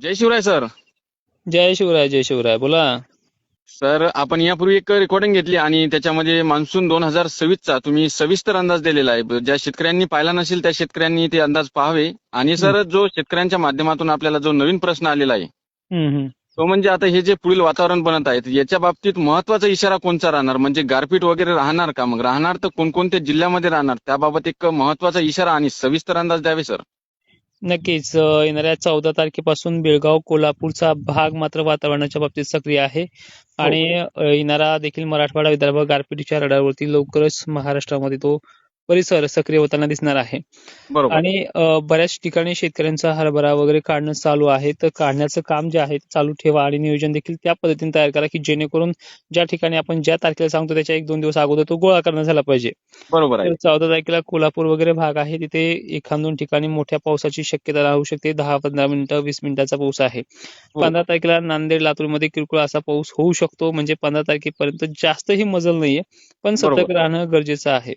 जय Shivray sir. जय शिवराय जय शिवराय बोला. Sir, आपण यापूर्वी एक रेकॉर्डिंग घेतली आणि त्याच्यामध्ये मान्सून 2026चा तुम्ही सविस्तर अंदाज दिलेला आहे. ज्या शेतकऱ्यांनी पाहिला नसेल त्या शेतकऱ्यांनी ते अंदाज पाहावे. आणि हम्म, सर, जो शेतकऱ्यांच्या माध्यमातून आपल्याला जो नवीन प्रश्न आलेला आहे हम्म, हम्म. तो म्हणजे आता हे जे पुढील वातावरण बनत आहे याच्या बाबतीत महत्वाचा इशारा कोणचा राहणार? म्हणजे गारपीट वगैरे राहणार का? मग राहणार तर कोणकोणत्या जिल्ह्यामध्ये राहणार त्याबाबत एक महत्वाचा इशारा आणि सविस्तर अंदाज द्यावे सर. नक्कीच येणाऱ्या 14 तारखेपासून बेळगाव कोल्हापूरचा भाग मात्र वातावरणाच्या बाबतीत सक्रिय आहे. हो. आणि येणारा देखील मराठवाडा विदर्भ गारपिटीच्या रडारवरती लवकरच महाराष्ट्रामध्ये तो परिसर सक्रिय होताना दिसणार आहे. बरोबर. आणि बऱ्याच ठिकाणी शेतकऱ्यांचा हरभरा वगैरे काढणं चालू आहे. तर काढण्याचं काम जे आहे ते चालू ठेवा आणि नियोजन देखील त्या पद्धतीने तयार करा की जेणेकरून ज्या ठिकाणी आपण ज्या तारखेला सांगतो त्याच्या 1-2 दिवस अगोदर तो गोळा करणं झाला पाहिजे. बरोबर आहे. तर 14 तारखेला कोल्हापूर वगैरे भाग आहे तिथे एखाद-2 ठिकाणी मोठ्या पावसाची शक्यता राहू शकते. 10-15 मिनिटं 20 मिनिटाचा पाऊस आहे. हो. 15 तारखेला नांदेड लातूरमध्ये किरकोळ असा पाऊस होऊ शकतो. म्हणजे 15 तारखेपर्यंत जास्तही मजल नाहीये, पण बरोबर. सतर्क राहणं गरजेचं आहे.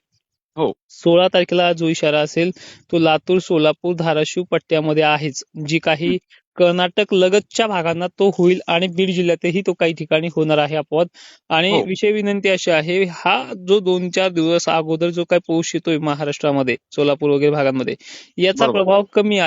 हो. 16 तारखेला जो इशारा असेल तो लातूर, सोलापूर, धाराशिव पट्ट्यामध्ये आहेच. जी हं. काही कर्नाटक लगतच्या भागांना तो होईल आणि बीड जिल्ह्यातही तो काही ठिकाणी होणार आहे अपवाद. आणि हो. विषय विनंती अशी आहे, हा जो 2-4 दिवस अगोदर जो काही पाऊस येतोय महाराष्ट्रामध्ये, सोलापूर वगैरे भागांमध्ये, याचा बरोबर. प्रभाव कमी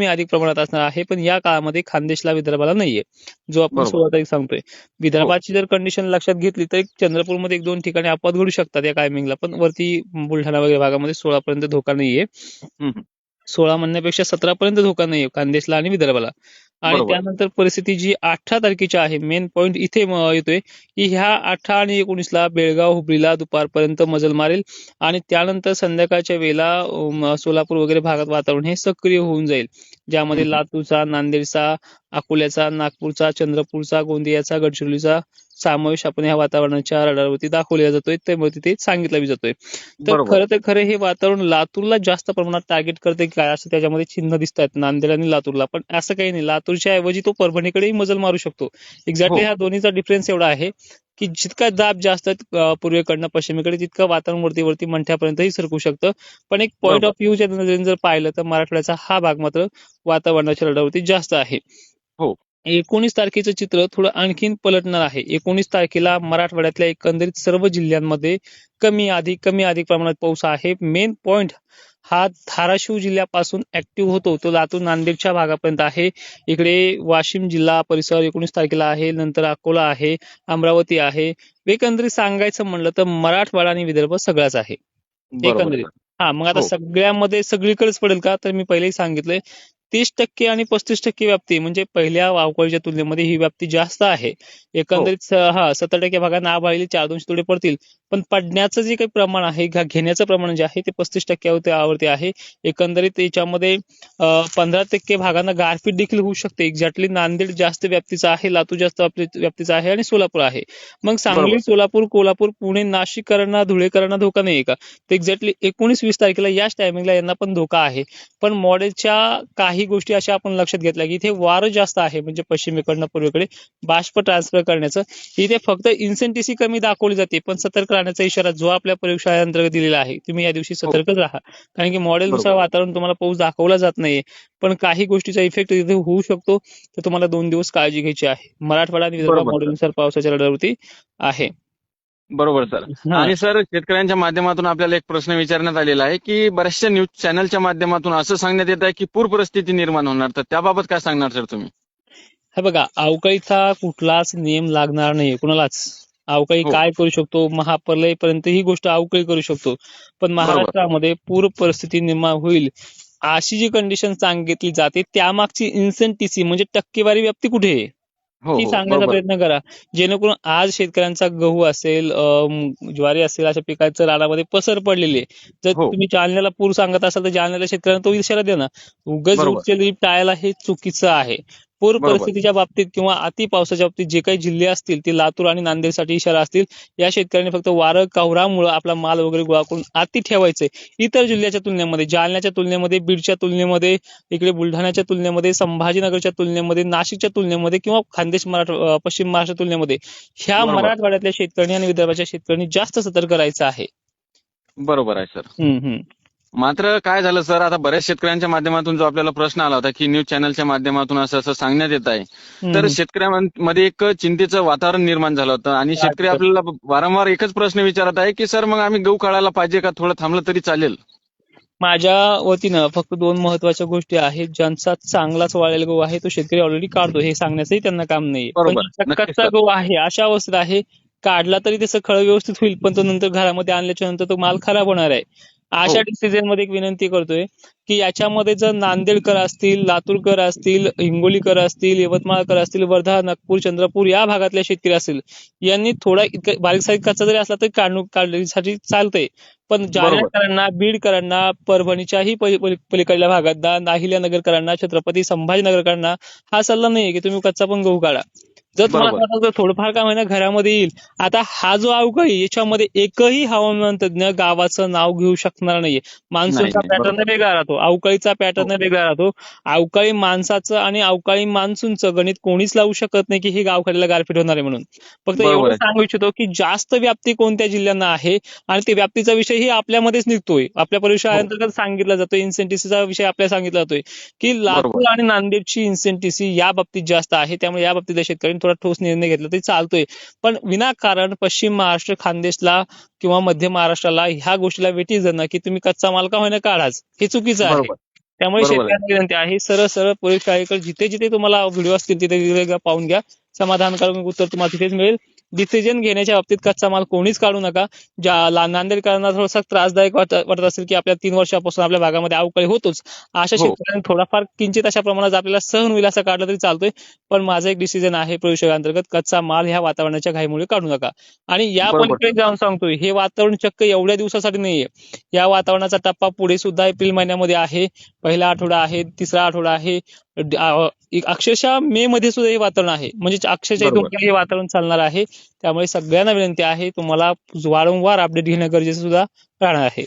अधिक प्रमाणात असणार आहे. पण या काळामध्ये खानदेशला, विदर्भाला नाहीये, जो आपण बरोबर. 16 तारीख सांगतोय. हो. विदर्भाची जर कंडिशन लक्षात घेतली तर एक चंद्रपूरमध्ये 1-2 ठिकाणी अपवाद घडू शकतात या टायमिंगला, पण वरती बुलढाणा वगैरे भागामध्ये 16 पर्यंत धोका नाहीये. हं, हं. 16 म्हणण्यापेक्षा 17 पर्यंत धोका नाहीये खानदेशला आणि विदर्भाला. आणि बरोबर. त्यानंतर परिस्थिती जी 18 तारखेची आहे, मेन पॉईंट इथे येतोय की ह्या 18 आणि 19ला बेळगाव हुबळीला दुपारपर्यंत मजल मारेल. आणि त्यानंतर संध्याकाळच्या वेळेला सोलापूर वगैरे भागात वातावरण हे सक्रिय होऊन जाईल, हं, ज्यामध्ये हं. लातूरचा, नांदेडचा, अकोल्याचा, नागपूरचा, चंद्रपूरचा, गोंदियाचा, गडचिरोलीचा समावेश आपण ह्या वातावरणाच्या रडारवरती दाखवला जातोय, त्यामुळे तिथे सांगितला जातोय. तर बरोबर. खरं हे वातावरण लातूरला जास्त प्रमाणात टार्गेट करते काय, असं त्याच्यामध्ये चिन्ह दिसतात नांदेड आणि लातूरला. पण असं काही नाही, लातूरच्या ऐवजी तो परभणीकडेही मजल मारू शकतो. एक्झॅक्टली हो. ह्या दोन्हीचा डिफरन्स एवढा आहे की जितका दाब जास्त पूर्वेकडनं पश्चिमेकडे, तितकं वातावरण वरती वरती मंठ्यापर्यंतही सरकू शकतं. पण एक पॉईंट बरोबर. ऑफ व्ह्यूच्या नजरेने जर पाहिलं तर मराठवाड्याचा हा भाग मात्र वातावरणाच्या रडावरती जास्त आहे. हो. 19 तारखेचं चित्र थोडं आणखीन पलटणार आहे. 19 तारखेला मराठवाड्यातल्या एकंदरीत सर्व जिल्ह्यांमध्ये कमी अधिक प्रमाणात पाऊस आहे. मेन पॉइंट हा धाराशिव जिल्ह्यापासून ऍक्टिव्ह होतो तो लातूर नांदेडच्या भागापर्यंत आहे. इकडे वाशिम जिल्हा परिसर 19 तारखेला आहे, नंतर अकोला आहे, अमरावती आहे. एकंदरीत सांगायचं म्हणलं तर मराठवाडा आणि विदर्भ सगळाच आहे बरोबर एकंदरीत. सर. हा, मग आता हो. सगळ्यामध्ये सगळीकडेच पडेल का, तर मी पहिलेही सांगितलंय 30% आणि 35% व्याप्ती, म्हणजे पहिल्या अवकाळीच्या तुलनेमध्ये ही व्याप्ती जास्त आहे. हो. एकंदरीत 70% भागांना आभाळी 4-2 थोडे पडतील. पण पडण्याचं जे काही प्रमाण आहे, घेण्याचं प्रमाण जे आहे ते 35% आहे. एकंदरीत याच्यामध्ये 15% भागांना गारपीट देखील होऊ शकते. एक्झॅक्टली नांदेड जास्त व्याप्तीचा आहे, लातूर जास्त व्याप्तीचा आहे आणि सोलापूर आहे. मग बरोबर सांगली, सर. सोलापूर, कोल्हापूर, पुणे, नाशिककरांना, धुळेकरांना धोका नाही का? तर एक्झॅक्टली 19-20 तारखेला याच टायमिंगला यांना पण धोका आहे. पण मॉडेलच्या काही गोष्टी अशा आपण लक्षात घेतल्या की इथे वारं जास्त आहे, म्हणजे पश्चिमेकडनं पूर्वेकडे बाष्प ट्रान्सफर करण्याचं. इथे फक्त इन्सेंटिसी कमी दाखवली जाते, पण सतर्क राहण्याचा इशारा जो आपल्या प्रयोगशाळेअंतर्गत दिलेला आहे, तुम्ही या दिवशी हो. सतर्कच राहा. कारण की मॉडेलनुसार बरोबर. वातावरण तुम्हाला पाऊस दाखवला जात नाहीये, पण काही गोष्टीचा इफेक्ट इथे होऊ शकतो. तर तुम्हाला 2 दिवस काळजी घ्यायची आहे. मराठवाडा आणि विदर्भ बरोबर सर. मॉडेलनुसार पावसाच्या रडावरती आहे. बरोबर सर. हा, आणि सर, शेतकऱ्यांच्या माध्यमातून आपल्याला एक प्रश्न विचारण्यात आलेला आहे की बऱ्याचशा न्यूज चॅनलच्या माध्यमातून असं सांगण्यात येत आहे की पूर परिस्थिती निर्माण होणार, तर त्याबाबत काय सांगणार सर तुम्ही? हे बघा, अवकाळीचा कुठलाच नियम लागणार नाही कुणालाच. अवकाळी हो. काय करू शकतो, महाप्रलयपर्यंत ही गोष्ट अवकाळी करू शकतो. पण बरोबर. महाराष्ट्रामध्ये पूर परिस्थिती निर्माण होईल अशी जी कंडिशन सांगितली जाते, त्यामागची इन्सेंटिसी म्हणजे टक्केवारी व्याप्ती कुठे आहे, हो. ती हो. सांगण्याचा बरोबर. प्रयत्न करा. जेणेकरून आज शेतकऱ्यांचा गहू असेल, ज्वारी असेल, अशा पिकाचं रानामध्ये पसर पडलेली आहे. जर हो. तुम्ही जालन्याला पूर सांगत असाल तर जालन्याला शेतकऱ्यांना तो इशारा द्या ना. उगाच बरोबर. उचल टाळायला हे चुकीचं आहे. पूर बरोबर. परिस्थितीच्या बाबतीत किंवा अति पावसाच्या बाबतीत जे काही जिल्हे असतील ते लातूर आणि नांदेडसाठी इशारा असतील. या शेतकऱ्यांनी फक्त वारं कवरामुळे आपला माल वगैरे गोळा करून आती ठेवायचंय. इतर जिल्ह्याच्या तुलनेमध्ये, जालन्याच्या तुलनेमध्ये, बीडच्या तुलनेमध्ये, इकडे बुलढाण्याच्या तुलनेमध्ये, संभाजीनगरच्या तुलनेमध्ये, नाशिकच्या तुलनेमध्ये किंवा खानदेश पश्चिम महाराष्ट्र तुलनेमध्ये ह्या बरोबर. मराठवाड्यातल्या शेतकऱ्यांनी आणि विदर्भाच्या शेतकऱ्यांनी जास्त सतर्क राहायचं आहे. बरोबर आहे सर. हम्म, हम्म. मात्र काय झालं सर, आता बऱ्याच शेतकऱ्यांच्या माध्यमातून जो आपल्याला प्रश्न आला होता की न्यूज चॅनलच्या माध्यमातून असं असं सांगण्यात येत आहे, तर हम्म. शेतकऱ्यांमध्ये एक चिंतेचं वातावरण निर्माण झालं होतं आणि शेतकरी आपल्याला वारंवार एकच प्रश्न विचारत आहे की सर मग आम्ही गहू काढायला पाहिजे का, थोडं थांबलं तरी चालेल? माझ्या वतीनं फक्त दोन महत्वाच्या गोष्टी आहेत. ज्यांचा चांगलाच वाळलेला गहू आहे तो शेतकरी ऑलरेडी काढतो, हे सांगण्याचंही त्यांना काम नाहीये. पण बरोबर, ज्याचा नक्कीच कच्चा सर. गहू आहे अशा अवस्थेत आहे, काढला तरी त्याचं खळं व्यवस्थित होईल, पण तो नंतर घरामध्ये आणल्याच्या नंतर तो माल खराब होणार आहे. हो, अशा डिसिजन मध्ये एक विनंती करतोय की याच्यामध्ये जर नांदेडकर असतील, लातूरकर असतील, हिंगोलीकर असतील, यवतमाळकर असतील, वर्धा, नागपूर, चंद्रपूर या भागातल्या शेतकरी असतील, यांनी थोडा इतका बारीक सारीक कच्चा जरी असला तरी काढण्यासाठी चालतंय. पण बरोबर, जालन्याकरांना, बीडकरांना, परभणीच्याही पलीकडल्या भागात, अहिल्यानगरकरांना, छत्रपती संभाजीनगरकरांना हा सल्ला नाहीये की तुम्ही कच्चा पण गहू काढा. जर तुम्हाला बरोबर. असं वाटतं थोडंफार का होईना घरामध्ये येईल. आता हा जो अवकाळी याच्यामध्ये एकही हवामान तज्ञ गावाचं नाव घेऊ शकणार नाहीये. नाही, मान्सूनचा नाही. पॅटर्न बरोबर. वेगळा राहतो, अवकाळीचा पॅटर्न हो, वेगळा राहतो. अवकाळी माणसाचं आणि अवकाळी मान्सूनचं गणित कोणीच लावू शकत नाही की हे गावखेड्याला गारपीट होणार आहे म्हणून. फक्त बरोबर एवढं आहे सर. सांगू इच्छितो की जास्त व्याप्ती कोणत्या जिल्ह्यांना आहे आणि ते व्याप्तीचा विषयही आपल्यामध्येच निघतोय. आपल्या हो, परिसराअंतर्गत सांगितला जातोय, इन्सेंटिसीचा विषय आपल्याला सांगितला जातोय की बरोबर. लातूर आणि नांदेडची इन्सेंटिसी या बाबतीत जास्त आहे. त्यामुळे या बाबतीत शेतकऱ्यांनी थोडा ठोस निर्णय घेतला तरी चालतोय. पण विनाकारण पश्चिम महाराष्ट्र, खानदेशला किंवा मध्य महाराष्ट्राला ह्या गोष्टीला वेटीस धरणं की तुम्ही कच्चा माल का होईना काढाच, हे चुकीचं आहे. बरोबर, त्यामुळे बरोबर आहे. शेतकऱ्यांना विनंती आहे, सरळ सरळ प्रयोगशाळेकडे जिथे जिथे तुम्हाला व्हिडिओ असतील तिथे तिथे पाहून घ्या. समाधानकारक उत्तर तुम्हाला तिथेच मिळेल. डिसिजन घेण्याच्या बाबतीत कच्चा माल कोणीच काढू नका. नांदेडकरांना थोडासा त्रासदायक वाटत असेल की आपल्या 3 वर्षापासून आपल्या भागामध्ये अवकाळी होतोच, अशा हो, शेतकऱ्यांनी थोडाफार किंचित अशा प्रमाणात आपल्याला सहन होईल असं काढलं तरी चालतोय. पण माझं एक डिसिजन आहे प्रयोगशाळेअंतर्गत, कच्चा माल ह्या वातावरणाच्या घाईमुळे काढू नका. आणि या बरोबर पलीकडे सर. जाऊन सांगतोय, हे वातावरण चक्क एवढ्या दिवसासाठी नाहीये. या वातावरणाचा टप्पा पुढे सुद्धा एप्रिल महिन्यामध्ये आहे. पहिला आठवडा आहे, तिसरा आठवडा आहे, अक्षरशः मे मध्ये सुद्धा हे वातावरण आहे. म्हणजे अक्षरशः इथून बरोबर, पुढे हे वातावरण चालणार आहे. त्यामुळे सगळ्यांना विनंती आहे, तुम्हाला वारंवार अपडेट घेणं गरजेचं सुद्धा राहणार आहे.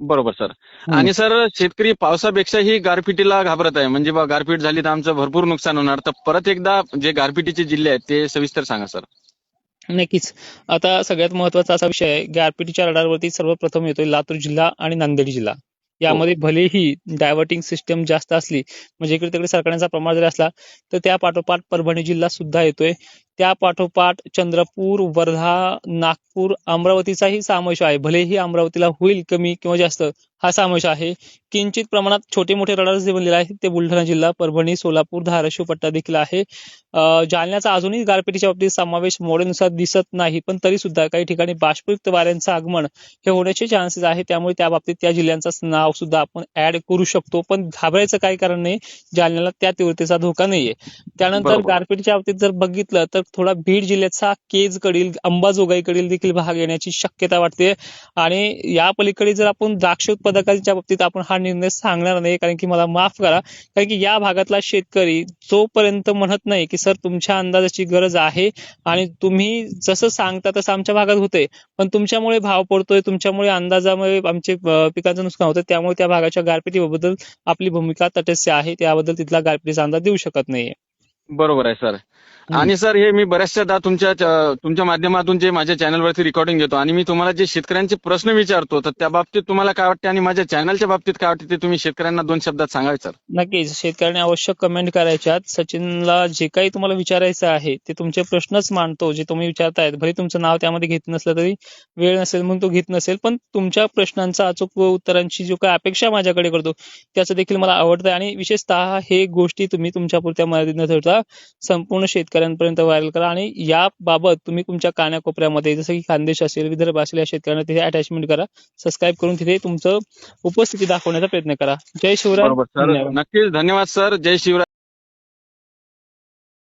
बरोबर सर. आणि सर, शेतकरी पावसापेक्षाही गारपिटीला घाबरत आहे, म्हणजे बा गारपीट झाली तर आमचं भरपूर नुकसान होणार. तर परत एकदा जे गारपिटीचे जिल्हे आहेत ते सविस्तर सांगा सर. नक्कीच. आता सगळ्यात महत्वाचा असा विषय आहे, गारपिटीच्या रडारवरती सर्वप्रथम येतोय लातूर जिल्हा आणि नांदेड जिल्हा. हो, यामध्ये भलेही डायव्हर्टिंग सिस्टम जास्त असली, म्हणजे इकडे तिकडे सरकारचा प्रमाण जरी असला, तर त्या पाठोपाठ परभणी जिल्हा सुद्धा येतोय. त्या पाठोपाठ चंद्रपूर, वर्धा, नागपूर, अमरावतीचाही समावेश आहे. भलेही अमरावतीला होईल कमी किंवा जास्त, हा समावेश आहे. किंचित प्रमाणात छोटे मोठे रडार जे बनलेले आहेत ते बुलढाणा जिल्हा, परभणी, सोलापूर, धाराशिव पट्टा देखील आहे. जालन्याचा अजूनही गारपिटीच्या बाबतीत समावेश मॉडेलनुसार दिसत नाही, पण तरी सुद्धा काही ठिकाणी बाष्पयुक्त वाऱ्यांचं आगमन हे होण्याचे चान्सेस आहे. त्यामुळे त्या बाबतीत त्या जिल्ह्यांचं नाव सुद्धा आपण ऍड करू शकतो. पण घाबरायचं काही कारण नाही, जालन्याला त्या तीव्रतेचा धोका नाहीये. त्यानंतर बरोबर. गारपीटच्या बाबतीत जर बघितलं तर थोडा बीड जिल्ह्याचा केजकडील, अंबाजोगाईकडील देखील भाग येण्याची शक्यता वाटते. आणि या पलीकडे जर आपण द्राक्ष उत्पादकांच्या बाबतीत आपण हा निर्णय सांगणार नाही, कारण की मला माफ करा, कारण की या भागातला शेतकरी जोपर्यंत म्हणत नाही की सर तुमच्या अंदाजाची गरज आहे आणि तुम्ही जसं सांगता तसं आमच्या भागात होतंय, पण तुमच्यामुळे भाव पडतोय, तुमच्यामुळे अंदाजामुळे आमचे पिकांचं नुकसान होतं, त्यामुळे त्या भागाच्या गारपिटीबद्दल आपली भूमिका तटस्थ आहे. त्याबद्दल तिथला गारपिटीचा अंदाज देऊ शकत नाहीये. बरोबर आहे सर. आणि सर, हे मी बऱ्याचशा तुमच्या माध्यमातून जे माझ्या चॅनलवरती रेकॉर्डिंग घेतो आणि मी तुम्हाला जे शेतकऱ्यांचे प्रश्न विचारतो, तर त्या बाबतीत तुम्हाला काय वाटते आणि माझ्या चॅनलच्या बाबतीत काय वाटते ते तुम्ही शेतकऱ्यांना 2 शब्दात सांगावे सर. नक्कीच शेतकऱ्यांनी अवश्य कमेंट करायच्यात. सचिनला जे काही तुम्हाला विचारायचं आहे ते तुमचे प्रश्नच मांडतो, जे तुम्ही विचारतायत. भले तुमचं नाव त्यामध्ये घेत नसलं तरी, वेळ नसेल म्हणून तो घेत नसेल, पण तुमच्या प्रश्नांचा अचूक उत्तरांची जो काही अपेक्षा माझ्याकडे करतो त्याचं देखील मला आवडतं. आणि विशेषतः हे गोष्टी तुम्ही तुमच्यापुरत्या मर्यादित न ठेवता संपूर्ण शेतकऱ्यांपर्यंत व्हायरल करा. आणि याबाबत तुम्ही तुमच्या कानाकोपऱ्यामध्ये जसं की खानदेश असेल, विदर्भ असेल, या शेतकऱ्यांना तिथे अटॅचमेंट करा, सबस्क्राईब करून तिथे तुमचं उपस्थिती दाखवण्याचा प्रयत्न करा. जय शिवराय. बरोबर सर. धन्यवाद. नक्कीच धन्यवाद सर. जय शिवराय.